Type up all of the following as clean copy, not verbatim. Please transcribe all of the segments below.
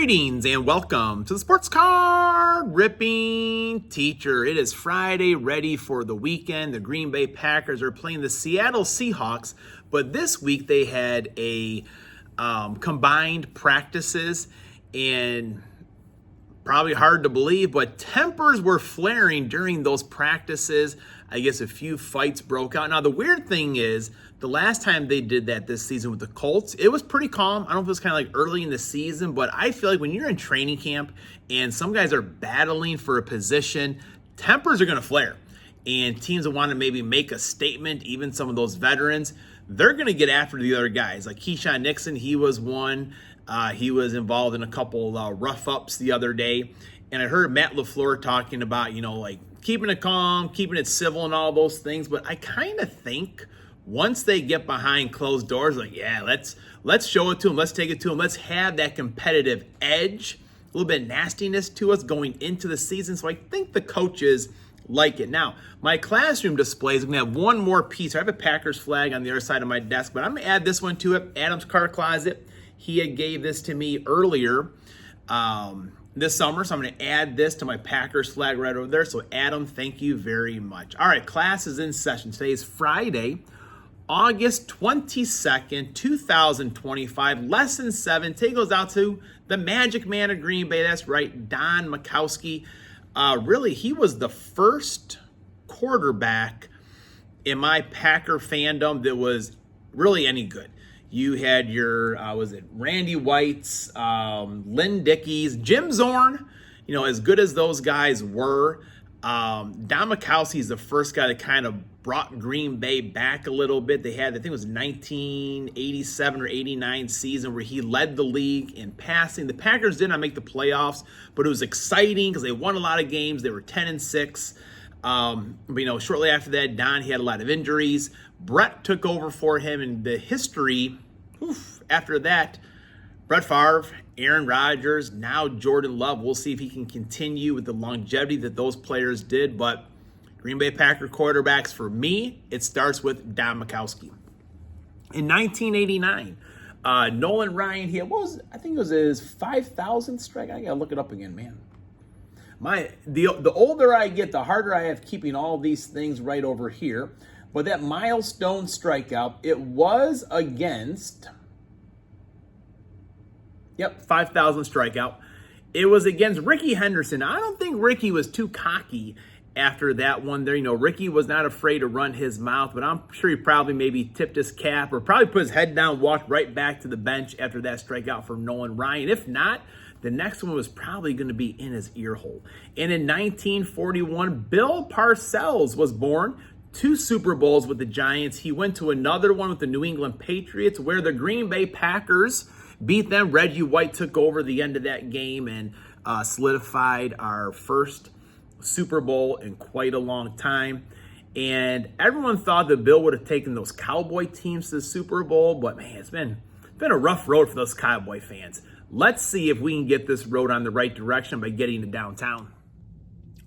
Greetings and welcome to the Sports Card Ripping Teacher. It is Friday, ready for the weekend. The Green Bay Packers are playing the Seattle Seahawks, but this week they had a combined practices, and probably hard to believe, but tempers were flaring during those practices. I guess a few fights broke out. Now, the weird thing is, the last time they did that this season with the Colts, it was pretty calm. I don't know if it was kind of like early in the season, but I feel like when you're in training camp and some guys are battling for a position, tempers are going to flare. And teams that want to maybe make a statement, even some of those veterans, they're going to get after the other guys. Like Keyshawn Nixon, he was one. He was involved in a couple rough-ups the other day. And I heard Matt LaFleur talking about, like keeping it calm, keeping it civil and all those things. But I kind of think once they get behind closed doors, like, yeah, let's show it to them. Let's take it to them. Let's have that competitive edge, a little bit of nastiness to us going into the season. So I think the coaches like it. Now, my classroom displays, I'm going to have one more piece. I have a Packers flag on the other side of my desk, but I'm going to add this one to it. Adam's Car Closet. He had gave this to me earlier this summer, so I'm going to add this to my Packers flag right over there. So, Adam, thank you very much. All right, class is in session. Today is Friday, August 22nd, 2025. Lesson 7. Today goes out to the Magic Man of Green Bay. That's right, Don Majkowski. Really, he was the first quarterback in my Packer fandom that was really any good. You had your, Randy White's, Lynn Dickey's, Jim Zorn, as good as those guys were. Don Majkowski is the first guy that kind of brought Green Bay back a little bit. They had, I think it was 1987 or 89 season where he led the league in passing. The Packers did not make the playoffs, but it was exciting because they won a lot of games. They were 10-6. But shortly after that, Don, he had a lot of injuries. Brett took over for him, and the history, after that, Brett Favre, Aaron Rodgers, now Jordan Love. We'll see if he can continue with the longevity that those players did. But Green Bay Packer quarterbacks, for me, it starts with Don Majkowski. In 1989, Nolan Ryan, I think it was his 5,000th strike. I got to look it up again, man. The older I get, the harder I have keeping all these things right over here. But that milestone strikeout, it was against, 5,000 strikeout. It was against Rickey Henderson. I don't think Rickey was too cocky after that one there. Rickey was not afraid to run his mouth, but I'm sure he probably maybe tipped his cap or probably put his head down, walked right back to the bench after that strikeout from Nolan Ryan. If not, the next one was probably going to be in his ear hole. And in 1941, Bill Parcells was born. 2 Super Bowls with the Giants. He went to another one with the New England Patriots where the Green Bay Packers beat them. Reggie White took over the end of that game and solidified our first Super Bowl in quite a long time. And everyone thought that Bill would have taken those Cowboy teams to the Super Bowl, but man, it's been a rough road for those Cowboy fans. Let's see if we can get this road on the right direction by getting to downtown.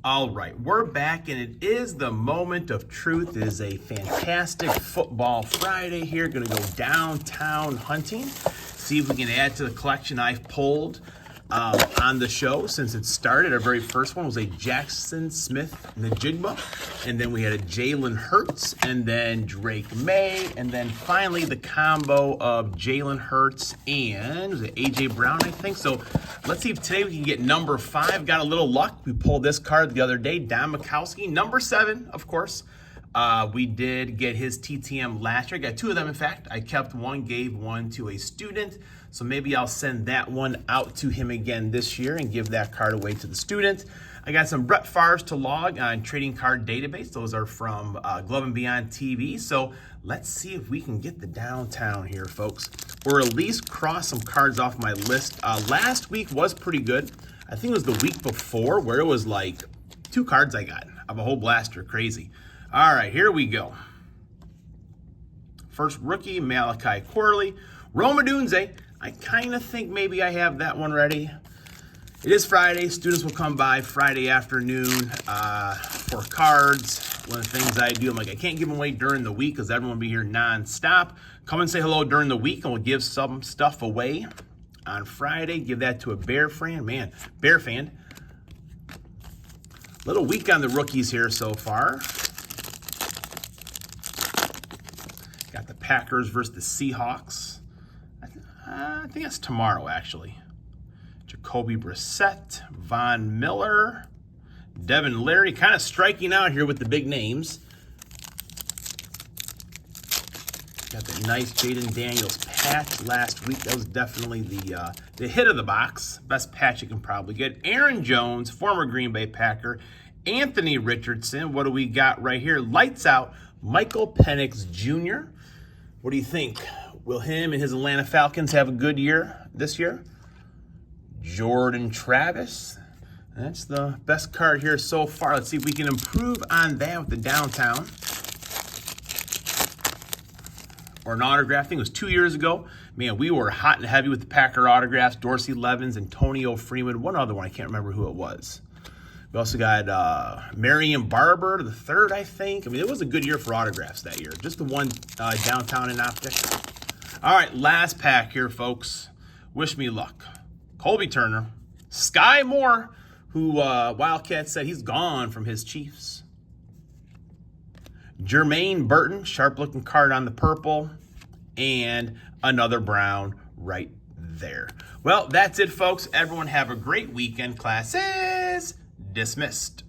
All right, we're back, and it is the moment of truth. It is a fantastic football Friday here. Going to go downtown hunting, see if we can add to the collection I've pulled on the show since it started. Our very first one was a Jackson Smith Najigba, and then we had a Jalen Hurts, and then Drake May, and then finally the combo of Jalen Hurts and was it A.J. Brown, I think. So let's see if today we can get number 5. Got a little luck. We pulled this card the other day, Don Majkowski. Number 7, of course. We did get his TTM last year. I got 2 of them, in fact. I kept one, gave one to a student. So maybe I'll send that one out to him again this year and give that card away to the student. I got some Brett Favre's to log on Trading Card Database. Those are from Glove and Beyond TV. So let's see if we can get the downtown here, folks, or at least cross some cards off my list. Last week was pretty good. I think it was the week before where it was like 2 cards I got of a whole blaster. Crazy. All right, here we go. First rookie, Malachi Corley. Rome Odunze. I kind of think maybe I have that one ready. It is Friday. Students will come by Friday afternoon for cards. One of the things I do, I'm like, I can't give them away during the week because everyone will be here nonstop. Come and say hello during the week and we'll give some stuff away on Friday. Give that to a Bear fan. Man, Bear fan. Little weak on the rookies here so far. Got the Packers versus the Seahawks. I think that's tomorrow, actually. Jacoby Brissett, Von Miller, Devin Leary, kind of striking out here with the big names. Got the nice Jaden Daniels patch last week. That was definitely the hit of the box. Best patch you can probably get. Aaron Jones, former Green Bay Packer. Anthony Richardson. What do we got right here? Lights out. Michael Penix Jr. What do you think? Will him and his Atlanta Falcons have a good year this year? Jordan Travis. That's the best card here so far. Let's see if we can improve on that with the downtown. Or an autograph. I think it was 2 years ago. Man, we were hot and heavy with the Packer autographs. Dorsey Levens, Antonio Freeman. One other one. I can't remember who it was. We also got Marion Barber, the third, I think. I mean, it was a good year for autographs that year. Just the one downtown in Optic. All right, last pack here, folks. Wish me luck. Colby Turner. Sky Moore, who Wildcat said he's gone from his Chiefs. Jermaine Burton, sharp-looking card on the purple. And another brown right there. Well, that's it, folks. Everyone have a great weekend. Class is dismissed.